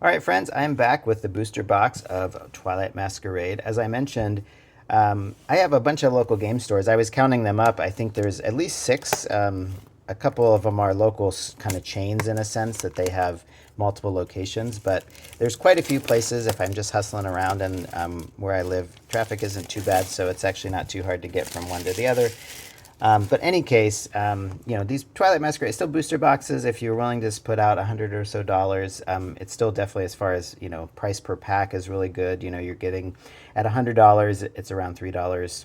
All right, friends, I'm back with the booster box of Twilight Masquerade. As I mentioned, I have a bunch of local game stores. I was counting them up. I think there's at least six. A couple of them are local kind of chains in a sense that they have multiple locations, but there's quite a few places if I'm just hustling around, and where I live, traffic isn't too bad, so it's actually not too hard to get from one to the other. But any case, these Twilight Masquerade still booster boxes. If you're willing to just put out $100 or so, it's still definitely, as far as price per pack is really good. You're getting at $100, it's around $3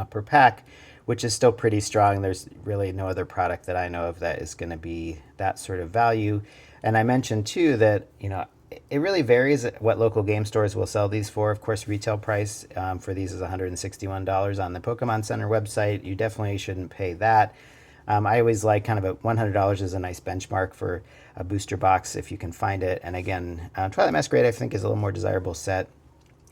per pack, which is still pretty strong. There's really no other product that I know of that is going to be that sort of value. And I mentioned too that it really varies what local game stores will sell these for. Of course, retail price for these is $161 on the Pokemon Center website. You definitely shouldn't pay that. I always like kind of $100 is a nice benchmark for a booster box if you can find it. And again, Twilight Masquerade I think is a little more desirable set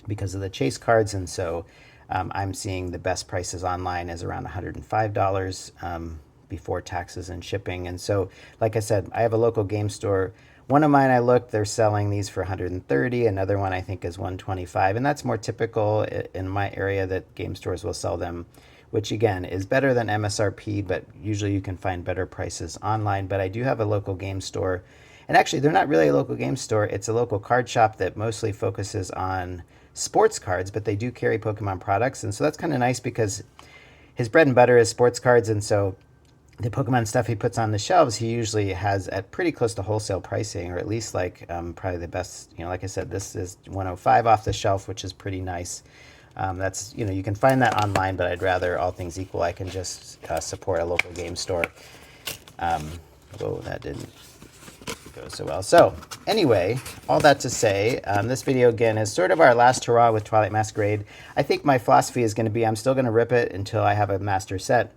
because of the chase cards, and so I'm seeing the best prices online is around $105 before taxes and shipping. And so, like I said, I have a local game store. One of mine I looked, they're selling these for $130. Another one I think is $125, and that's more typical in my area that game stores will sell them, which again is better than MSRP, but usually you can find better prices online. But I do have a local game store, and actually they're not really a local game store. It's a local card shop that mostly focuses on sports cards, but they do carry Pokemon products, and so that's kind of nice because his bread and butter is sports cards, and so the Pokemon stuff he puts on the shelves, he usually has at pretty close to wholesale pricing, or at least like probably the best. Like I said, this is 105 off the shelf, which is pretty nice. That's you can find that online, but I'd rather, all things equal, I can just support a local game store. Whoa, that didn't go so well. So anyway, all that to say, this video again is sort of our last hurrah with Twilight Masquerade. I think my philosophy is going to be I'm still going to rip it until I have a master set.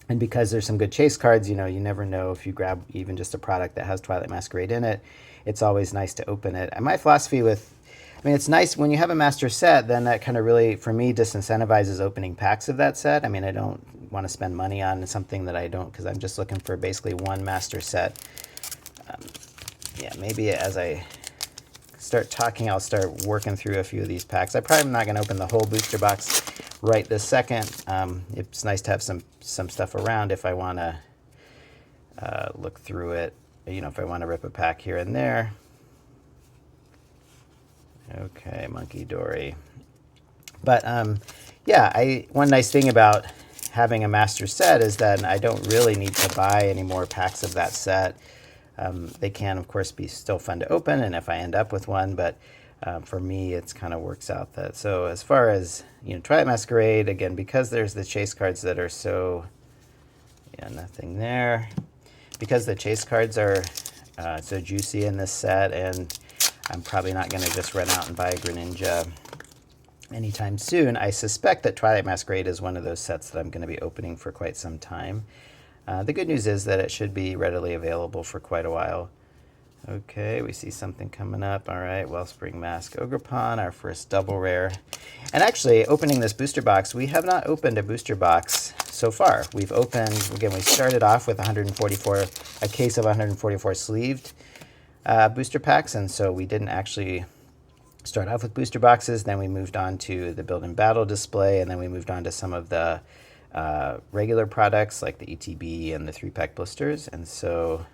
And because there's some good chase cards, you never know if you grab even just a product that has Twilight Masquerade in it. It's always nice to open it. And my philosophy it's nice when you have a master set, then that kind of really, for me, disincentivizes opening packs of that set. I don't want to spend money on something that I don't, because I'm just looking for basically one master set. Maybe as I start talking, I'll start working through a few of these packs. I probably am not going to open the whole booster box right this second. It's nice to have some stuff around if I want to look through it, if I want to rip a pack here and there. Okay, Monkey Dory. But one nice thing about having a master set is that I don't really need to buy any more packs of that set. They can, of course, be still fun to open, and if I end up with one, but for me, it's kind of works out that. So as far as, Twilight Masquerade, again, because there's the chase cards that are so, nothing there. Because the chase cards are so juicy in this set, and I'm probably not going to just run out and buy a Greninja anytime soon, I suspect that Twilight Masquerade is one of those sets that I'm going to be opening for quite some time. The good news is that it should be readily available for quite a while. Okay, we see something coming up. All right, Wellspring Mask Ogerpon, our first double rare. And actually, opening this booster box, we have not opened a booster box so far. We've opened, again, we started off with a case of 144 sleeved booster packs, and so we didn't actually start off with booster boxes. Then we moved on to the Build and Battle display, and then we moved on to some of the regular products like the ETB and the 3-pack blisters. And so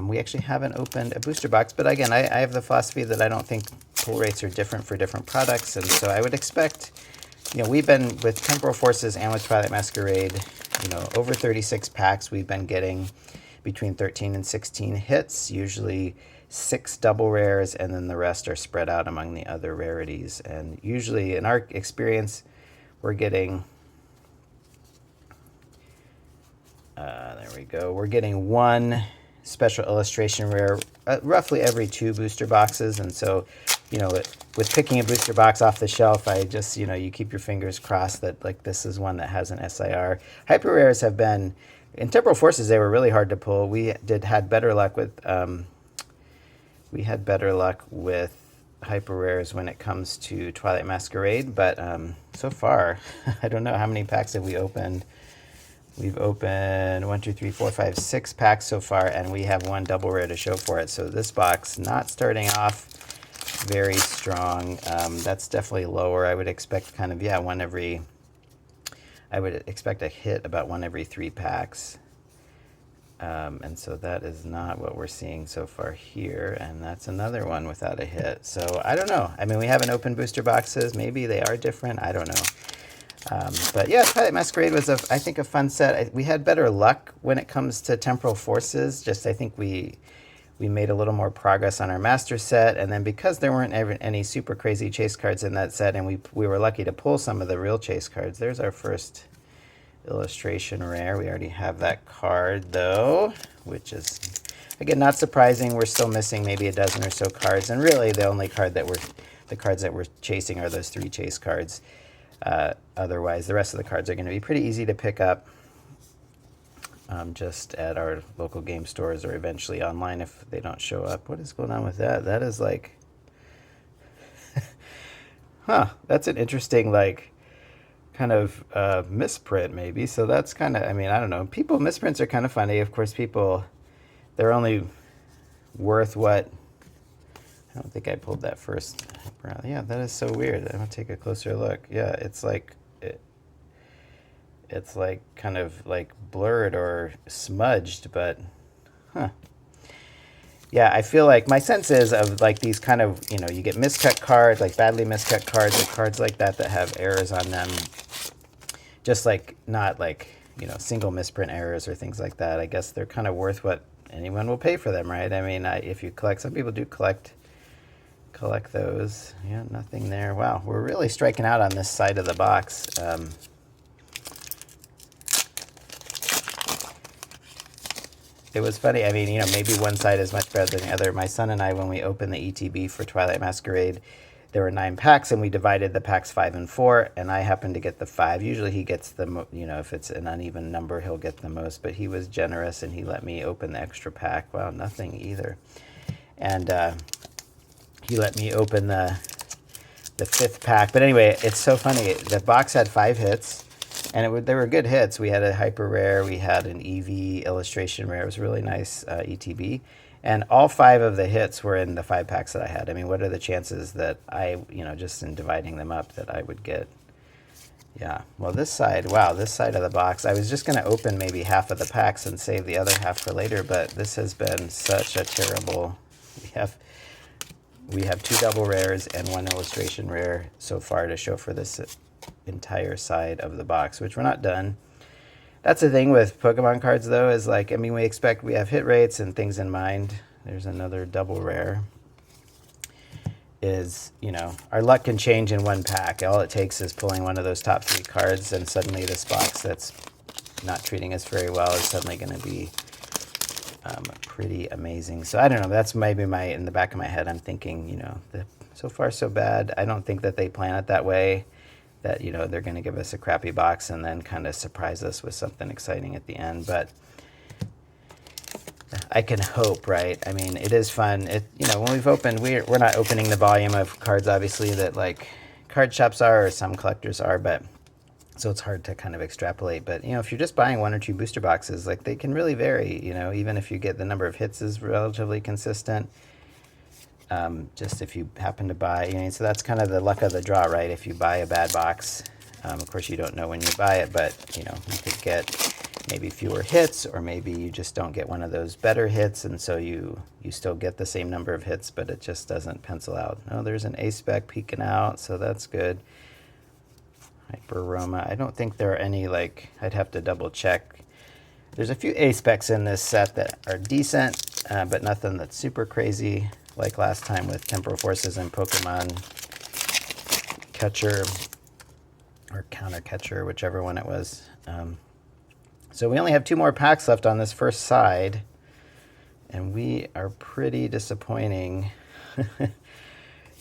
we actually haven't opened a booster box, but again, I have the philosophy that I don't think pull rates are different for different products, and so I would expect, we've been with Temporal Forces and with Twilight Masquerade, over 36 packs, we've been getting between 13 and 16 hits, usually 6 double rares, and then the rest are spread out among the other rarities. And usually, in our experience, we're getting there we go. We're getting one special illustration rare roughly every 2 booster boxes, and so with picking a booster box off the shelf, I just you keep your fingers crossed that like this is one that has an SIR. Hyper rares have been in Temporal Forces, they were really hard to pull. We had better luck with hyper rares when it comes to Twilight Masquerade, but so far I don't know how many packs have we opened. We've opened 1, 2, 3, 4, 5, 6 packs so far, and we have one double rare to show for it. So this box not starting off very strong. That's definitely lower. I would expect kind of, yeah, I would expect a hit about 1 every 3 packs. And so that is not what we're seeing so far here. And that's another one without a hit. So I don't know. I mean, we haven't opened booster boxes. Maybe they are different. I don't know. But yeah, Twilight Masquerade was, I think, a fun set. We had better luck when it comes to Temporal Forces. Just I think we made a little more progress on our master set, and then because there weren't any super crazy chase cards in that set, and we were lucky to pull some of the real chase cards. There's our first illustration rare. We already have that card though, which is again not surprising. We're still missing maybe a dozen or so cards, and really the only card that the cards that we're chasing are those 3 chase cards. Otherwise, the rest of the cards are going to be pretty easy to pick up just at our local game stores or eventually online if they don't show up. What is going on with that? That is like, huh, that's an interesting, like, kind of misprint maybe. So that's kind of, I mean, I don't know. Misprints are kind of funny. Of course, they're only worth what, I don't think I pulled that first. Yeah, that is so weird. I'm gonna take a closer look. Yeah, it's like it's like kind of like blurred or smudged, but huh. Yeah, I feel like my sense is of like these kind of, you get miscut cards, like badly miscut cards or cards like that that have errors on them. Just like not like, single misprint errors or things like that. I guess they're kind of worth what anyone will pay for them, right? I mean, if you collect, some people do collect those. Yeah, nothing there. Wow, we're really striking out on this side of the box. It was funny. I mean, maybe one side is much better than the other. My son and I, when we opened the ETB for Twilight Masquerade, there were 9 packs, and we divided the packs 5 and 4, and I happened to get the 5. Usually he gets the, if it's an uneven number, he'll get the most, but he was generous, and he let me open the extra pack. Wow, nothing either. And he let me open the 5th pack. But anyway, it's so funny. The box had 5 hits, and they were good hits. We had a hyper rare, we had an EV illustration rare. It was a really nice ETB. And all 5 of the hits were in the 5 packs that I had. I mean, what are the chances that I, just in dividing them up, that I would get? Yeah. Well, this side of the box, I was just going to open maybe half of the packs and save the other half for later, but this has been such a terrible. We have 2 double rares and 1 illustration rare so far to show for this entire side of the box, which we're not done. That's the thing with Pokemon cards, though, is like, I mean, we have hit rates and things in mind. There's another double rare. Our luck can change in 1 pack. All it takes is pulling one of those top 3 cards, and suddenly this box that's not treating us very well is suddenly going to be pretty amazing. So I don't know. That's maybe in the back of my head, I'm thinking, so far so bad. I don't think that they plan it that way, that, they're going to give us a crappy box and then kind of surprise us with something exciting at the end. But I can hope, right? I mean, it is fun. When we've opened, we're not opening the volume of cards, obviously, that like card shops are or some collectors are, but so it's hard to kind of extrapolate. But, if you're just buying 1 or 2 booster boxes, like they can really vary, even if you get the number of hits is relatively consistent. Just if you happen to buy, so that's kind of the luck of the draw, right? If you buy a bad box, of course you don't know when you buy it, but, you could get maybe fewer hits, or maybe you just don't get one of those better hits, and so you still get the same number of hits, but it just doesn't pencil out. Oh, there's an A-Spec peeking out, so that's good. Hyper Roma. I don't think there are any, I'd have to double check. There's a few A-Specs in this set that are decent, but nothing that's super crazy, like last time with Temporal Forces and Pokemon Catcher, or Counter Catcher, whichever one it was. So we only have 2 more packs left on this first side, and we are pretty disappointing.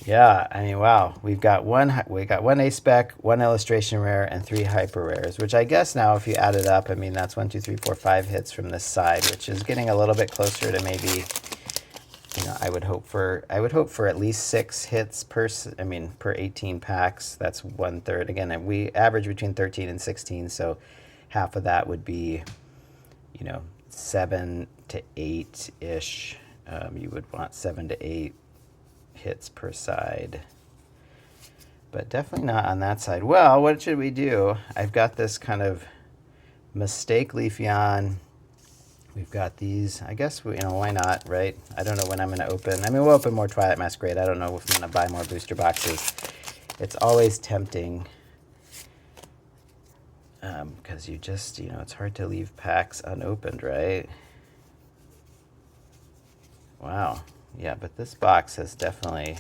Yeah, I mean, wow. We got one A-Spec, 1 illustration rare, and 3 hyper rares, which I guess now if you add it up, I mean, that's 1, 2, 3, 4, 5 hits from this side, which is getting a little bit closer to maybe, I would hope for at least 6 hits per 18 packs. That's 1/3. Again, we average between 13 and 16, so half of that would be, 7 to 8-ish. You would want 7 to 8 hits per side. But definitely not on that side. Well, what should we do? I've got this kind of mistake Leafeon. We've got these. I guess, why not, right? I don't know when I'm going to open. I mean, we'll open more Twilight Masquerade. I don't know if I'm going to buy more booster boxes. It's always tempting. Because you just, it's hard to leave packs unopened, right? Wow. Yeah, but this box has definitely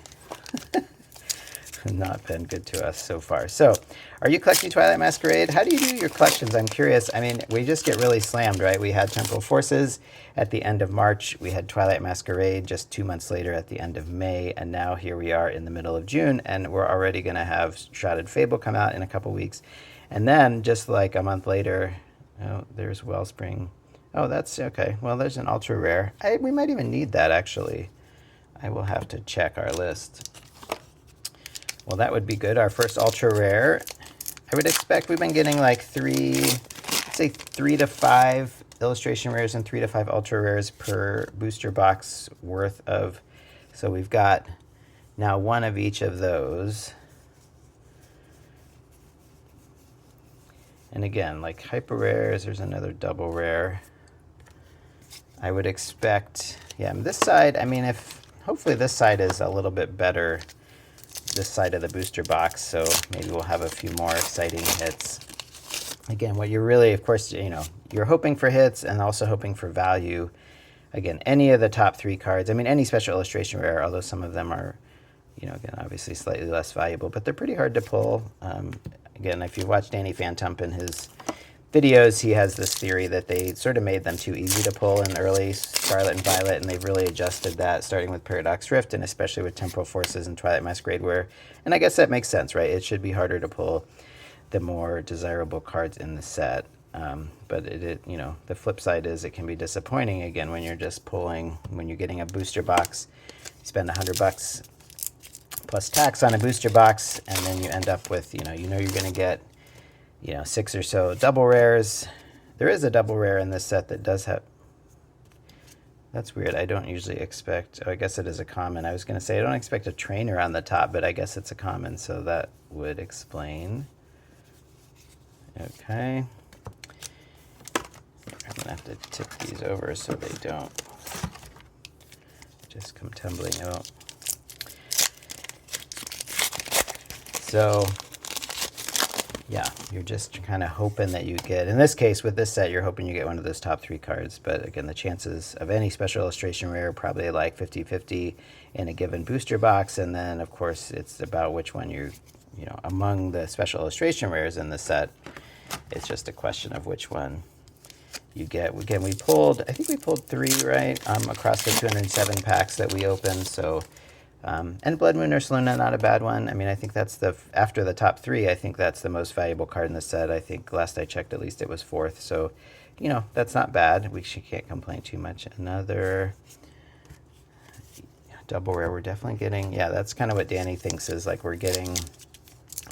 not been good to us so far. So, are you collecting Twilight Masquerade? How do you do your collections? I'm curious. I mean, we just get really slammed, right? We had Temporal Forces at the end of March. We had Twilight Masquerade just 2 months later at the end of May. And now here we are in the middle of June, and we're already going to have Shrouded Fable come out in a couple weeks. And then just like a month later, oh, there's Wellspring. Oh, that's okay. Well, there's an ultra rare. We might even need that, actually. I will have to check our list. Well, that would be good. Our first ultra rare. I would expect we've been getting like 3 to 5 illustration rares and 3 to 5 ultra rares per booster box worth of. So we've got now one of each of those. And again, like hyper rares, there's another double rare. I would expect, yeah, this side, I mean, hopefully this side is a little bit better, this side of the booster box, so maybe we'll have a few more exciting hits. Again, what you're really, of course, you're hoping for hits and also hoping for value. Again, any of the top 3 cards, I mean, any special illustration rare, although some of them are, again, obviously slightly less valuable, but they're pretty hard to pull. Again, if you watch Danny Phantump in his videos, he has this theory that they sort of made them too easy to pull in early Scarlet and Violet, and they've really adjusted that, starting with Paradox Rift, and especially with Temporal Forces and Twilight Masquerade, and I guess that makes sense, right? It should be harder to pull the more desirable cards in the set. But the flip side is it can be disappointing, again, when you're just pulling, when you're getting a booster box, you spend $100 plus tax on a booster box, and then you end up with, you're going to get 6 or so double rares. There is a double rare in this set that does have, that's weird. I don't usually expect, I guess it is a common. I was going to say I don't expect a trainer on the top, but I guess it's a common, so that would explain. Okay. I'm going to have to tip these over so they don't just come tumbling out. So, yeah, you're just kind of hoping that you get, in this case, with this set, you're hoping you get one of those top 3 cards. But again, the chances of any special illustration rare are probably like 50-50 in a given booster box. And then, of course, it's about which one among the special illustration rares in the set, it's just a question of which one you get. Again, I think we pulled 3, right, across the 207 packs that we opened. So, and Blood Moon Ursaluna, not a bad one. I mean, I think that's after the top 3, I think that's the most valuable card in the set. I think last I checked, at least it was 4th. So, that's not bad. We can't complain too much. Another double rare we're definitely getting. Yeah, that's kind of what Danny thinks is like we're getting,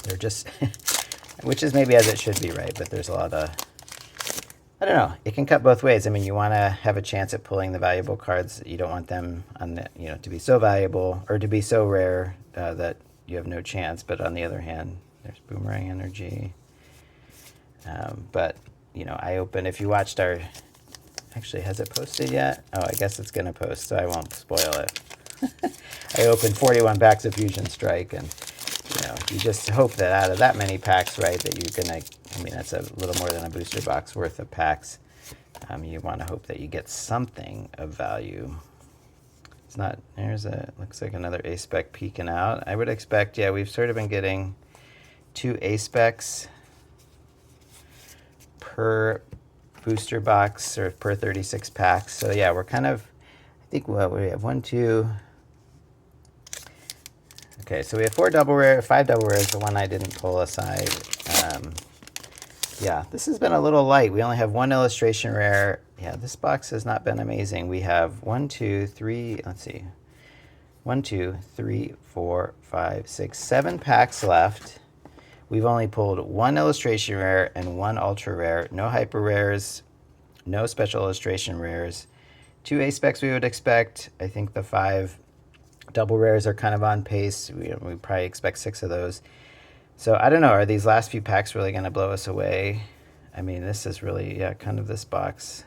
they're just, which is maybe as it should be, right? But there's a lot of, I don't know. It can cut both ways. I mean, you want to have a chance at pulling the valuable cards. You don't want them to be so valuable or to be so rare that you have no chance. But on the other hand, there's Boomerang Energy. But I opened. If you watched actually, has it posted yet? Oh, I guess it's gonna post, so I won't spoil it. I opened 41 packs of Fusion Strike, and you just hope that out of that many packs, right, that you're gonna. I mean, that's a little more than a booster box worth of packs. You want to hope that you get something of value. It's not, looks like another A-Spec peeking out. I would expect, yeah, we've sort of been getting 2 A-Specs per booster box or per 36 packs. So yeah, we're kind of, I think we have 1, 2. Okay, so we have 5 double rares, the one I didn't pull aside. Yeah, this has been a little light. We only have 1 illustration rare. Yeah, this box has not been amazing. We have 1, 2, 3, let's see. 1, 2, 3, 4, 5, 6, 7 packs left. we've only pulled one illustration rare and one ultra rare. No hyper rares, no special illustration rares. 2 A specs we would expect. I think the 5 double rares are kind of on pace. We probably expect 6 of those. So I don't know. Are these last few packs really going to blow us away? I mean, this is really, yeah, kind of this box.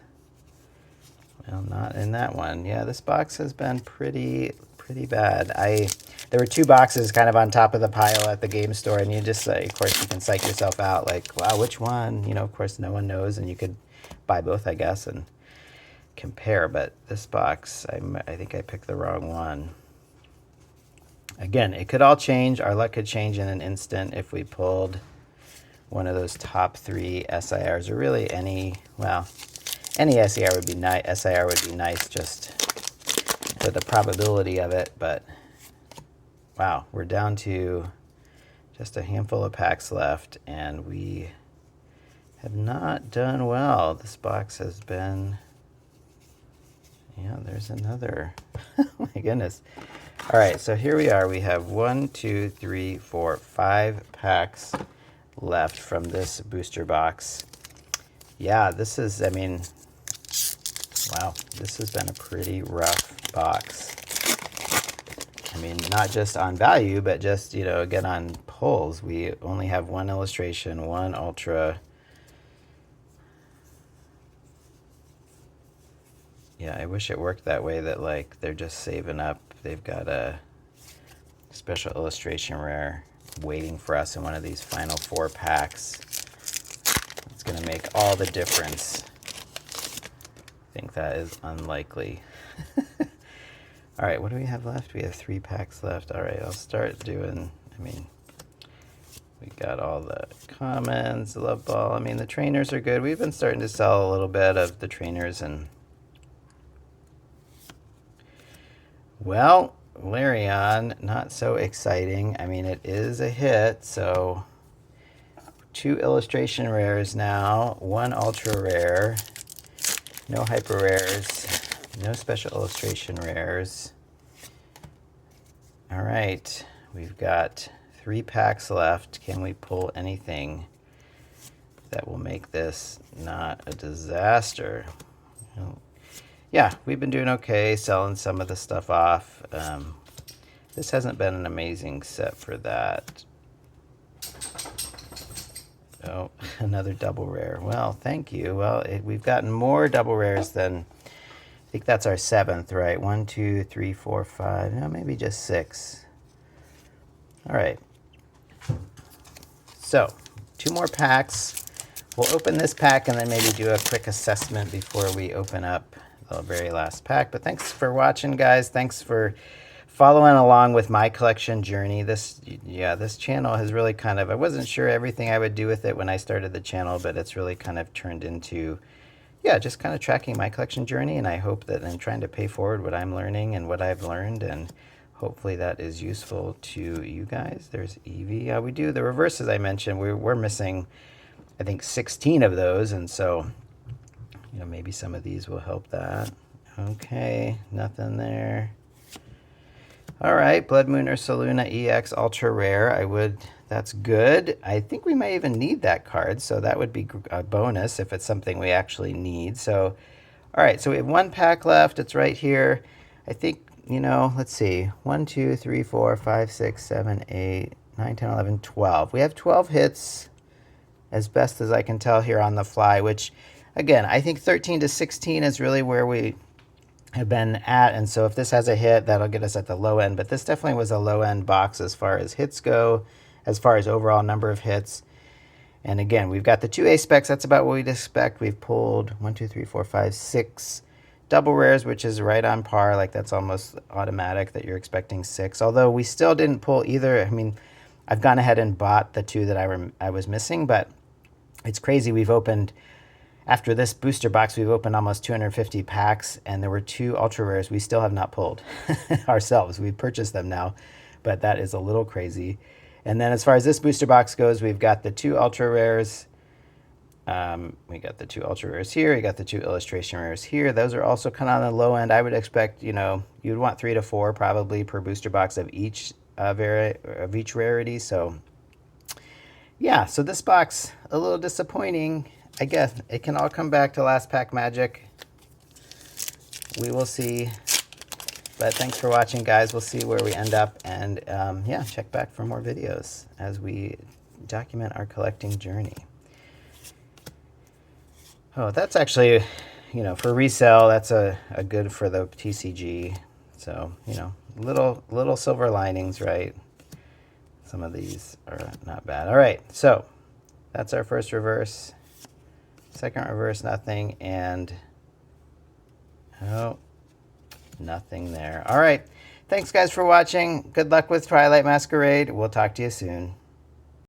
Well, not in that one. Yeah, this box has been pretty bad. There were 2 boxes kind of on top of the pile at the game store, and you just, of course, you can psych yourself out, like, wow, which one? You know, of course, no one knows, and you could buy both, I guess, and compare. But this box, I think I picked the wrong one. Again, it could all change. Our luck could change in an instant if we pulled one of those top 3 SIRs, or really any, well, any SIR would be nice. SIR would be nice just for the probability of it, but wow, we're down to just a handful of packs left, and we have not done well. This box has been, yeah, there's another. Oh my goodness. All right, so here we are. We have 1, 2, 3, 4, 5 packs left from this booster box. Yeah, this is, I mean, wow, this has been a pretty rough box. I mean, not just on value, but just, you know, again, on pulls. We only have 1 illustration, 1 ultra. Yeah, I wish it worked that way, that, like, they're just saving up. They've got a special illustration rare waiting for us in one of these final 4 packs. It's going to make all the difference. I think that is unlikely. All right, what do we have left? We have 3 packs left. All right, I'll start doing, I mean, we got all the commons, the love ball. I mean, the trainers are good. We've been starting to sell a little bit of the trainers, and well, Larion, not so exciting. I mean, it is a hit, so 2 illustration rares now, 1 ultra rare, no hyper rares, no special illustration rares. All right, we've got 3 packs left. Can we pull anything that will make this not a disaster? Yeah, we've been doing okay, selling some of the stuff off. This hasn't been an amazing set for that. Oh, another double rare. Well, thank you. Well, we've gotten more double rares than, I think that's our 7th, right? 1, 2, 3, 4, 5, no, maybe just 6. All right. So, 2 more packs. We'll open this pack and then maybe do a quick assessment before we open up the very last pack. But thanks for watching, guys. Thanks for following along with my collection journey. This channel has really kind of, I wasn't sure everything I would do with it when I started the channel, but it's really kind of turned into, yeah, just kind of tracking my collection journey. And I hope that I'm trying to pay forward what I'm learning and what I've learned, and hopefully that is useful to you guys. There's Eevee. We do the reverses I mentioned. We're missing, I think, 16 of those, and so, you know, maybe some of these will help that. Okay, nothing there. All right, Blood Moon Ursaluna EX Ultra Rare. That's good. I think we may even need that card, so that would be a bonus if it's something we actually need. So, all right, so we have 1 pack left. It's right here. I think, you know, let's see. 1, 2, 3, 4, 5, 6, 7, 8, 9, 10, 11, 12. We have 12 hits as best as I can tell here on the fly, which, again, I think 13 to 16 is really where we have been at, and so if this has a hit, that'll get us at the low end, but this definitely was a low-end box as far as hits go, as far as overall number of hits. And again, we've got the 2 A specs. That's about what we'd expect. We've pulled 1, 2, 3, 4, 5, 6 double rares, which is right on par. Like, that's almost automatic that you're expecting 6, although we still didn't pull either. I mean, I've gone ahead and bought the 2 that I was missing, but it's crazy. We've opened, after this booster box, we've opened almost 250 packs, and there were 2 ultra rares we still have not pulled ourselves. We've purchased them now, but that is a little crazy. And then as far as this booster box goes, we've got the 2 ultra rares. We got the 2 ultra rares here. We got the 2 illustration rares here. Those are also kind of on the low end. I would expect, you know, you'd want 3 to 4 probably per booster box of each rarity. So Yeah, so this box, a little disappointing. I guess it can all come back to last pack magic. We will see. But thanks for watching, guys. We'll see where we end up. And yeah, check back for more videos as we document our collecting journey. Oh, that's actually, for resale, that's a good for the TCG. So, little silver linings, right? Some of these are not bad. All right, so that's our first reverse. Second reverse, nothing. And, oh, nothing there. All right. Thanks, guys, for watching. Good luck with Twilight Masquerade. We'll talk to you soon.